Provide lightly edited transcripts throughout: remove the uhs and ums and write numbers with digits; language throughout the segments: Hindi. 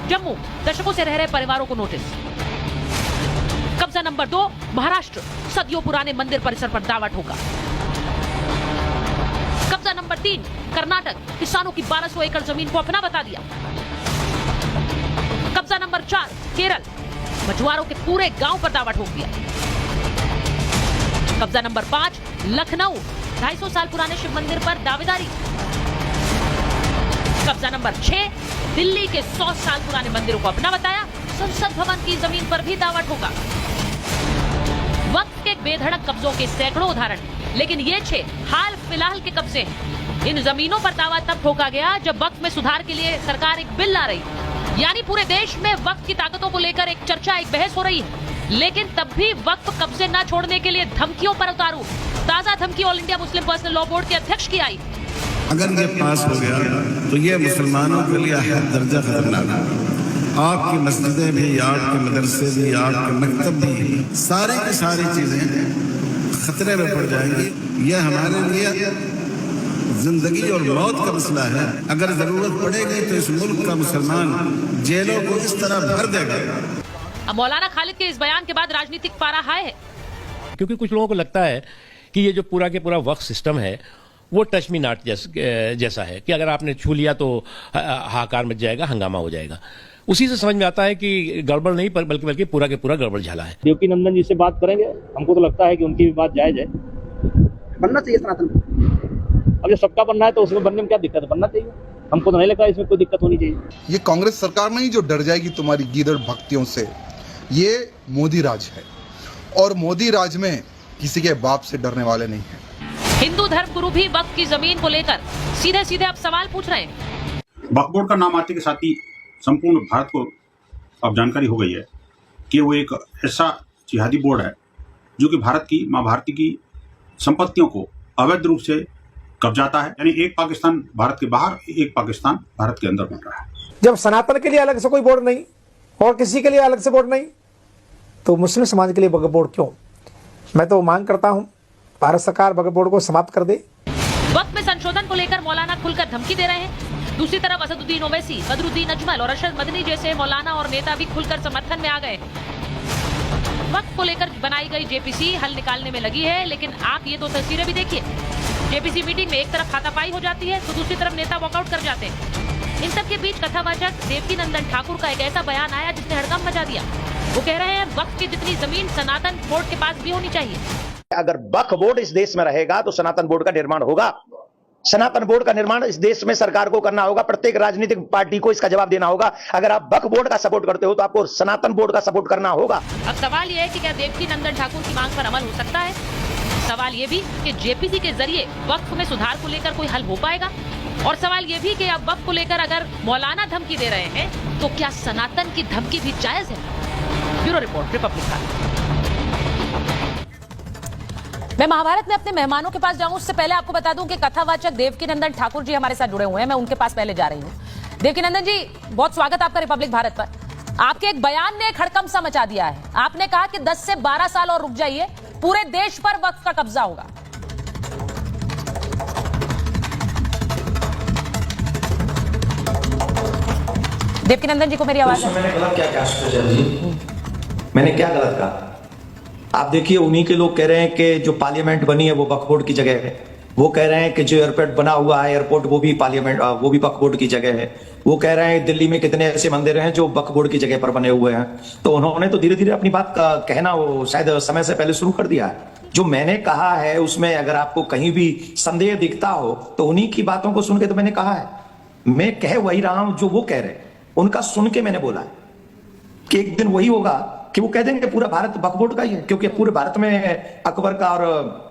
जम्मू, दशकों से रह रहे परिवारों को नोटिस। कब्जा नंबर 2, महाराष्ट्र, सदियों पुराने मंदिर परिसर पर दावा ठोका। कब्जा नंबर 3, कर्नाटक, किसानों की 1200 एकड़ जमीन को अपना बता दिया। कब्जा नंबर 4, केरल, मछुआरों के पूरे गांव पर दावा ठोक दिया। कब्जा नंबर 5, लखनऊ, 250 साल पुराने शिव मंदिर पर दावेदारी। कब्जा नंबर 6, दिल्ली के 100 साल पुराने मंदिरों को अपना बताया। संसद भवन की जमीन पर भी दावा ठोका। वक्त के बेधड़क कब्जों के सैकड़ों उदाहरण, लेकिन ये 6 हाल फिलहाल के कब्जे हैं। इन जमीनों पर दावा तब ठोका गया जब वक्त में सुधार के लिए सरकार एक बिल ला रही, यानी पूरे देश में वक्त की ताकतों को लेकर एक चर्चा, एक बहस हो रही है। लेकिन तब भी वक्त कब्जे न छोड़ने के लिए धमकियों पर उतारू। ताजा धमकी all India Muslim personal law board के अध्यक्ष की आई। अगर ये पास हो गया तो ये मुसलमानों के लिए हर दर्जा खतरनाक है। आपकी मस्जिदें भी, आपके मदरसे भी, आपके मकतब भी, सारी की सारी चीजें खतरे में पड़ जाएंगी। यह हमारे लिए जिंदगी और मौत का मसला है। अगर जरूरत पड़ेगी तो इस मुल्क का मुसलमान जेलों को इस तरह भर देगा। अब मौलाना खालिद के इस बयान के बाद राजनीतिक पारा हाई है, क्योंकि कुछ लोगों को लगता है कि ये जो पूरा के पूरा वक्फ सिस्टम है वो टच मी नॉट जैसा है कि अगर आपने छू लिया तो हाहाकार मच जाएगा, हंगामा हो जाएगा। उसी से समझ में आता है कि गड़बड़ नहीं बल्कि पूरा के पूरा गड़बड़ झाला है। देवकी नंदन जी से बात करेंगे, हमको तो लगता है कि उनकी भी बात जायज है। बनना चाहिए सनातन। अब जब सबका बनना है तो उसमें बनने में क्या दिक्कत है? बनना चाहिए। हमको तो नहीं लगता इसमें कोई दिक्कत होनी चाहिए। ये कांग्रेस सरकार नहीं जो डर जाएगी तुम्हारी गीदड़ भक्तियों से, ये मोदी राज है और मोदी राज में किसी के बाप से डरने वाले नहीं है। हिंदू धर्म गुरु भी वक्त की जमीन को लेकर सीधे सीधे अब सवाल पूछ रहे हैं। वक्फ बोर्ड का नाम आते के साथ ही संपूर्ण भारत को अब जानकारी हो गई है कि वो एक ऐसा जिहादी बोर्ड है जो कि भारत की मां भारती की संपत्तियों को अवैध रूप से कब्जाता है। यानी एक पाकिस्तान भारत के बाहर, एक पाकिस्तान भारत के अंदर बन रहा है। जब सनातन के लिए अलग से कोई बोर्ड नहीं और किसी के लिए अलग से बोर्ड नहीं, तो मुस्लिम समाज के लिए वक्फ बोर्ड क्यों? मैं तो मांग करता हूं भारत सरकार वक्फ बोर्ड को समाप्त कर दे। वक्त में संशोधन को लेकर मौलाना खुलकर धमकी दे रहे हैं। दूसरी तरफ असदुद्दीन ओवैसी, बदरुद्दीन अजमल और अरशद मदनी जैसे मौलाना और नेता भी खुलकर समर्थन में आ गए। वक्त को लेकर बनाई गई जेपीसी हल निकालने में लगी है, लेकिन आप ये तो तस्वीरें भी देखिए। जेपीसी मीटिंग में एक तरफ हाथापाई हो जाती है तो दूसरी तरफ नेता वॉकआउट कर जाते हैं। इन सब के बीच कथावाचक देवकी नंदन ठाकुर का एक ऐसा बयान आया जिसने हड़कंप मचा दिया। वो कह रहे हैं वक्त की जितनी जमीन सनातन बोर्ड के पास भी होनी चाहिए। अगर वक्फ बोर्ड इस देश में रहेगा तो सनातन बोर्ड का निर्माण होगा। सनातन बोर्ड का निर्माण इस देश में सरकार को करना होगा, प्रत्येक राजनीतिक पार्टी को इसका जवाब देना होगा। अगर आप वक्फ बोर्ड का सपोर्ट करते हो तो आपको सनातन बोर्ड का सपोर्ट करना होगा। अब सवाल यह है कि क्या देवकी नंदन ठाकुर की मांग पर अमल हो सकता है? सवाल ये भी कि जेपीसी के जरिए वक्फ में सुधार को लेकर कोई हल हो पाएगा? और सवाल ये भी कि अब वक्फ को लेकर अगर मौलाना धमकी दे रहे हैं तो क्या सनातन की धमकी भी जायज है? Bureau report, Republic. मैं महाभारत में अपने मेहमानों के पास जाऊं उससे पहले आपको बता दूं कि कथावाचक देवकी नंदन ठाकुर जी हमारे साथ जुड़े हुए हैं। मैं उनके पास पहले जा रही हूं। देवकी नंदन जी, बहुत स्वागत आपका रिपब्लिक भारत पर। आपके एक बयान ने एक हड़कंप सा मचा दिया है। आपने कहा कि 10 से 12 साल और रुक जाइए, पूरे देश पर वक्फ का कब्जा होगा। देवकी नंदन जी को मेरी आवाज मैंने गलत क्या कहा? मैंने क्या गलत कहा? आप देखिए, उन्हीं के लोग कह रहे हैं कि जो पार्लियामेंट बनी है वो वक्फ बोर्ड की जगह है। वो कह रहे हैं कि जो एयरपोर्ट बना हुआ है एयरपोर्ट वो भी पार्लियामेंट वो भी वक्फ बोर्ड की जगह है। वो कह रहे हैं दिल्ली में कितने ऐसे मंदिर हैं जो वक्फ बोर्ड की जगह पर बने हुए हैं। तो उन्होंने तो धीरे धीरे अपनी बात का कहना वो शायद समय से पहले शुरू कर दिया है। जो मैंने कहा है उसमें अगर आपको कहीं भी संदेह दिखता हो तो उन्हीं की बातों को सुन के तो मैंने कहा है। मैं कह वही रहा हूं जो वो कह रहे हैं, उनका सुन के मैंने बोला है कि एक दिन वही होगा कि वो कह देंगे पूरा भारत वक्फ बोर्ड का ही है, क्योंकि पूरे भारत में अकबर का और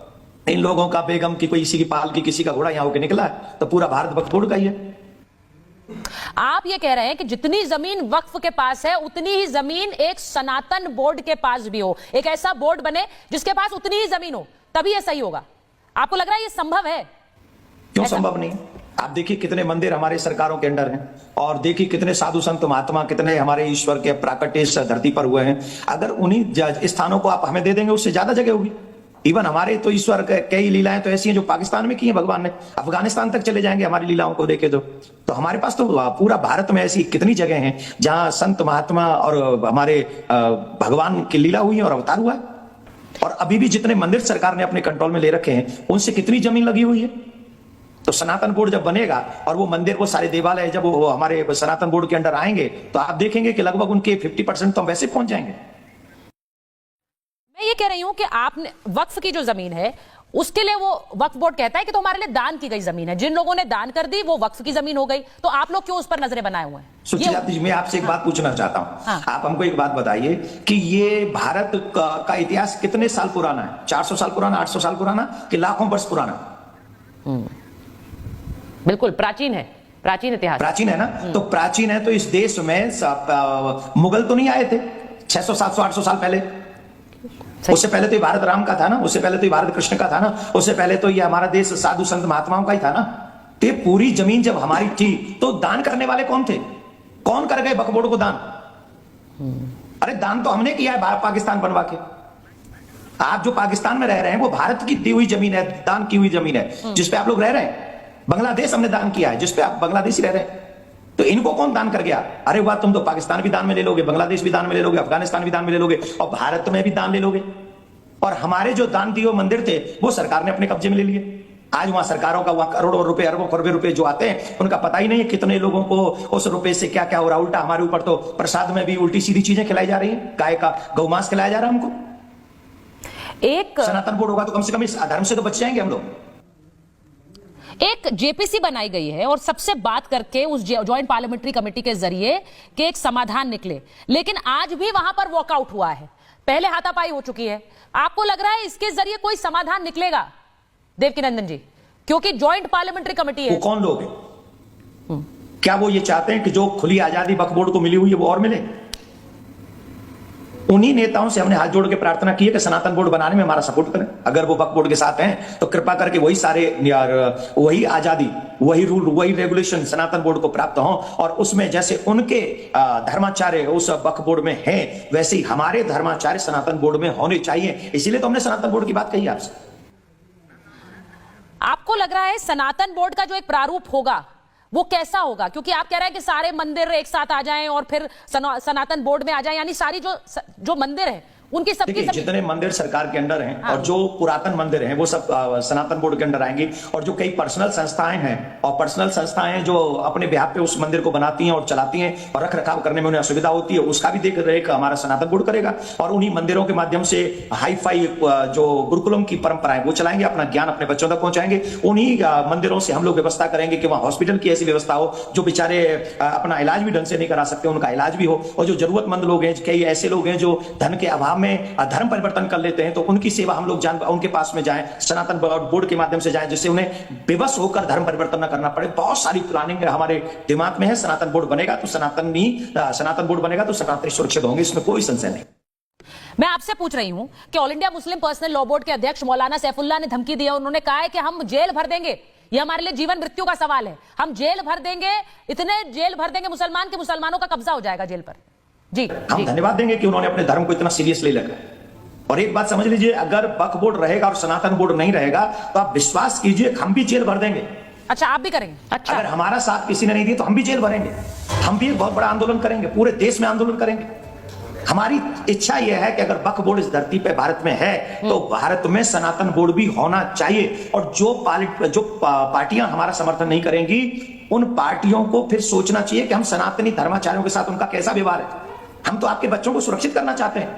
इन लोगों का, बेगम की, कोई किसी की पाल की, किसी का घोड़ा यहां होकर निकला है, तो पूरा भारत वक्फ बोर्ड का ही है। आप ये कह रहे हैं कि जितनी जमीन वक्फ के पास है उतनी ही जमीन एक सनातन बोर्ड के पास भी हो, एक ऐसा बोर्ड बने जिसके पास उतनी ही जमीन हो, तभी ये सही होगा। आपको लग रहा है ये संभव है? क्यों संभव नहीं? आप देखिए कितने मंदिर हमारे सरकारों के अंडर हैं और देखिए कितने साधु संत महात्मा, कितने हमारे ईश्वर के प्राकट्य इस धरती पर हुए हैं। अगर उन्हीं स्थानों को आप हमें दे देंगे उससे ज्यादा जगह होगी। इवन हमारे तो ईश्वर कई लीलाएं तो ऐसी हैं जो पाकिस्तान में की हैं भगवान ने, अफगानिस्तान तक चले जाएंगे हमारी लीलाओं को देखे तो हमारे पास तो पूरा भारत में ऐसी कितनी जगह हैं जहां संत महात्मा और हमारे भगवान की लीला हुई है और अवतार हुआ है। और अभी भी जितने मंदिर सरकार ने अपने कंट्रोल में ले रखे हैं उनसे कितनी जमीन लगी हुई है। तो सनातन बोर्ड जब बनेगा और वो मंदिर, वो सारे देवालय जब वो हमारे सनातन बोर्ड के अंडर आएंगे तो आप देखेंगे कि लगभग उनके 50% तो हम वैसे पहुंच जाएंगे। मैं ये कह रही हूं कि आपने वक्फ की जो जमीन है उसके लिए वो वक्फ बोर्ड कहता है कि तो हमारे लिए दान की गई जमीन है, जिन लोगों ने दान कर दी वो वक्फ की जमीन हो गई, तो आप लोग क्यों उस पर नजरें बनाए हुए हैं? सुचिता, मैं आपसे एक बात पूछना चाहता हूं। आप हमको एक बात बताइए कि ये भारत का इतिहास कितने साल पुराना है? 400 साल पुराना, 800 साल पुराना कि लाखों वर्ष पुराना? बिल्कुल प्राचीन है, प्राचीन इतिहास, प्राचीन है ना। तो प्राचीन है तो इस देश में मुगल तो नहीं आए थे 600 700 800 साल पहले? उससे पहले तो ये भारत राम का था ना, उससे पहले तो ये भारत कृष्ण का था ना, उससे पहले तो ये हमारा देश साधु संत महात्माओं का ही था ना। तो ये पूरी जमीन जब हमारी थी तो दान करने वाले कौन थे? कौन कर गए वक्फ बोर्ड को दान? अरे दान तो हमने किया है पाकिस्तान बनवा के। आप जो पाकिस्तान में रह रहे हैं वो भारत की दी हुई जमीन है, दान की हुई जमीन है जिसपे आप लोग रह रहे हैं। बांग्लादेश हमने दान किया है जिसपे आप बांग्लादेशी रह रहे हैं। तो इनको कौन दान कर गया? अरे वाह, तुम तो पाकिस्तान भी दान में ले लोगे, बांग्लादेश भी दान में ले लोगे, अफगानिस्तान भी दान में ले लोगे और भारत में भी दान ले लोगे। और हमारे जो दान दिए मंदिर थे वो सरकार ने अपने कब्जे में ले लिए। आज वहां सरकारों का वहां करोड़ों रुपए, अरबों खरबे रुपए जो आते हैं उनका पता ही नहीं है कितने लोगों को उस रुपए से क्या क्या हो रहा। उल्टा हमारे ऊपर तो प्रसाद में भी उल्टी सीधी चीजें खिलाई जा रही है, गाय का गौमांस खिलाया जा रहा है हमको। एक सनातन बोर्ड होगा तो कम से कम इस अधर्म से तो बच जाएंगे हम लोग। एक जेपीसी बनाई गई है और सबसे बात करके उस ज्वाइंट पार्लियामेंट्री कमेटी के जरिए कि एक समाधान निकले, लेकिन आज भी वहां पर वॉकआउट हुआ है, पहले हाथापाई हो चुकी है। आपको लग रहा है इसके जरिए कोई समाधान निकलेगा देवकीनंदन जी? क्योंकि ज्वाइंट पार्लियामेंट्री कमेटी है। वो कौन लोग हैं? क्या वो ये चाहते हैं कि जो खुली आजादी वक्फ बोर्ड को मिली हुई है वो और मिले? उन्हीं नेताओं से हमने हाथ जोड़ के प्रार्थना की है कि सनातन बोर्ड बनाने में हमारा सपोर्ट करें। अगर वो वक्फ बोर्ड के साथ हैं तो कृपा करके वही सारे वही आजादी, वही रूल, वही रेगुलेशन सनातन बोर्ड को प्राप्त हो और उसमें जैसे उनके धर्माचार्य उस वक्फ बोर्ड में हैं वैसे ही हमारे धर्माचार्य सनातन बोर्ड में होने चाहिए। इसीलिए तो हमने सनातन बोर्ड की बात कही आपसे। आपको लग रहा है सनातन बोर्ड का जो एक प्रारूप होगा वो कैसा होगा? क्योंकि आप कह रहे हैं कि सारे मंदिर एक साथ आ जाएं और फिर सनातन बोर्ड में आ जाएं, यानी सारी जो मंदिर हैं उनकी सबकी जितने मंदिर सरकार के अंडर हैं और जो पुरातन मंदिर हैं वो सब सनातन बोर्ड के अंडर आएंगे। और जो कई पर्सनल संस्थाएं हैं और पर्सनल संस्थाएं जो अपने बिहाफ पे उस मंदिर को बनाती हैं और चलाती हैं और रख रखाव करने में उन्हें असुविधा होती है, उसका भी देख रेख हमारा सनातन बोर्ड करेगा। और उन्हीं मंदिरों के माध्यम से हाई फाई जो गुरुकुलम की परंपराएं वो चलाएंगे, अपना ज्ञान अपने बच्चों तक पहुंचाएंगे। उन्हीं मंदिरों से हम लोग व्यवस्था करेंगे कि वहां हॉस्पिटल की ऐसी व्यवस्था हो जो बेचारे अपना इलाज भी ढंग से नहीं करा सकते, उनका इलाज भी हो। और जो जरूरतमंद लोग हैं, कई ऐसे लोग हैं जो धन के अभाव में धर्म परिवर्तन कर लेते हैं, तो उनकी सेवा हम लोग उनके पास में जाएं, सनातन बोर्ड के माध्यम से जाएं, जिससे उन्हें बेबस होकर धर्म परिवर्तन न करना पड़े। बहुत सारी प्लानिंग हमारे दिमाग में है। सनातन बोर्ड बनेगा तो सनातन बोर्ड बनेगा तो सनातनी सुरक्षित होंगे, इसमें कोई संशय नहीं। मैं आपसे पूछ रही हूं कि all India Muslim personal law board के अध्यक्ष मौलाना सैफुल्लाह ने धमकी दी है। उन्होंने कहा है कि हम जेल भर देंगे, ये हमारे लिए जीवन मृत्यु का सवाल है, हम जेल भर देंगे, इतने जेल भर देंगे मुसलमान के मुसलमानों का कब्जा हो जाएगा जेल पर। जी, हम धन्यवाद देंगे कि उन्होंने अपने धर्म को इतना सीरियसली लिया। और एक बात समझ लीजिए, अगर वक्फ बोर्ड रहेगा और सनातन बोर्ड नहीं रहेगा तो आप विश्वास कीजिए हम भी जेल भर देंगे। अच्छा, आप भी करेंगे? अच्छा, अगर हमारा साथ किसी ने नहीं दिया तो हम भी जेल भरेंगे। हम भी एक बहुत बड़ा आंदोलन करेंगे, पूरे देश में आंदोलन करेंगे। हमारी इच्छा यह है कि अगर वक्फ बोर्ड इस धरती पे भारत में है तो भारत में सनातन बोर्ड भी होना चाहिए। और जो पार्टियां हमारा समर्थन नहीं करेंगी उन पार्टियों को फिर सोचना चाहिए कि हम सनातनी धर्माचार्यों के साथ उनका कैसा व्यवहार है। हम तो आपके बच्चों को सुरक्षित करना चाहते हैं,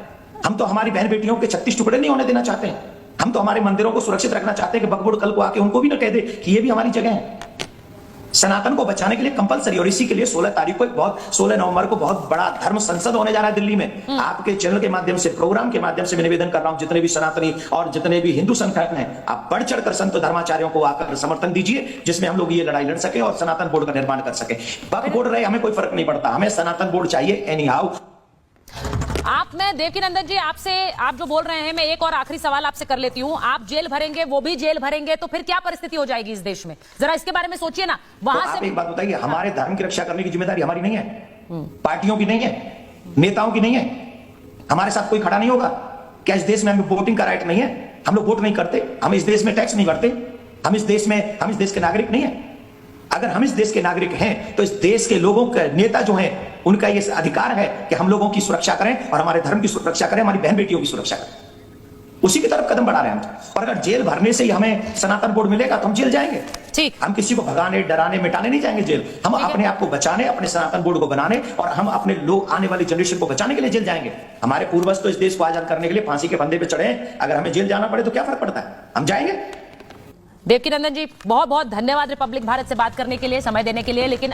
हम तो हमारी बहन बेटियों के 36 टुकड़े नहीं होने देना चाहते हैं, हम तो हमारे मंदिरों को सुरक्षित रखना चाहते हैं कि वक्फ बोर्ड कल को आके उनको भी ना कह दे कि ये भी हमारी जगह है। सनातन को बचाने के लिए कंपलसरी, और इसी के लिए 16 नवंबर को बहुत बड़ा धर्म संसद होने जा रहा है दिल्ली में। आपके चैनल के माध्यम से, प्रोग्राम के माध्यम से मैं निवेदन कर रहा हूं, जितने भी सनातनी और जितने भी हिंदू संगठन हैं, आप बढ़ चढ़कर संत धर्माचार्यों को आकर समर्थन दीजिए, जिसमें हम लोग ये लड़ाई लड़ सके और सनातन बोर्ड का निर्माण कर सके। वक्फ बोर्ड रहे हमें कोई फर्क नहीं पड़ता, हमें सनातन बोर्ड चाहिए एनी हाउ। मैं देवकीनंदन जी आपसे, आप जो बोल रहे हैं, मैं एक और आखिरी सवाल आपसे कर लेती हूं। आप जेल भरेंगे, वो भी जेल भरेंगे, तो फिर क्या परिस्थिति हो जाएगी इस देश में? जरा इसके बारे में सोचिए ना। वहां तो से आप एक बात बताइए, हमारे धर्म की रक्षा करने की जिम्मेदारी हमारी नहीं है, पार्टियों की नहीं है, नेताओं की नहीं है? हमारे साथ कोई खड़ा नहीं होगा क्या? इस देश में हमें वोटिंग का राइट नहीं है? हम लोग वोट नहीं करते, हम इस देश में टैक्स नहीं भरते, हम इस देश के नागरिक नहीं है। अगर हम इस देश के नागरिक हैं तो इस देश के लोगों के नेता जो हैं उनका ये अधिकार है कि हम लोगों की सुरक्षा करें और हमारे धर्म की सुरक्षा करें, हमारी बहन बेटियों की सुरक्षा करें। उसी की तरफ कदम बढ़ा रहे हैं हम। और अगर जेल भरने से ही हमें सनातन बोर्ड मिलेगा तो हम जेल जाएंगे। ठीक। हम किसी को भगाने, डराने, मिटाने नहीं जाएंगे जेल। हम अपने आप को बचाने, अपने सनातन बोर्ड को बनाने और हम अपने लोग आने वाली जनरेशन को बचाने के लिए जेल जाएंगे। हमारे पूर्वज तो इस देश को आजाद करने के लिए फांसी के फंदे पे चढ़े हैं। अगर हमें जेल जाना पड़े तो क्या फर्क पड़ता है, हम जाएंगे। देवकीनंदन जी बहुत बहुत धन्यवाद रिपब्लिक भारत से बात करने के लिए, समय देने के लिए। लेकिन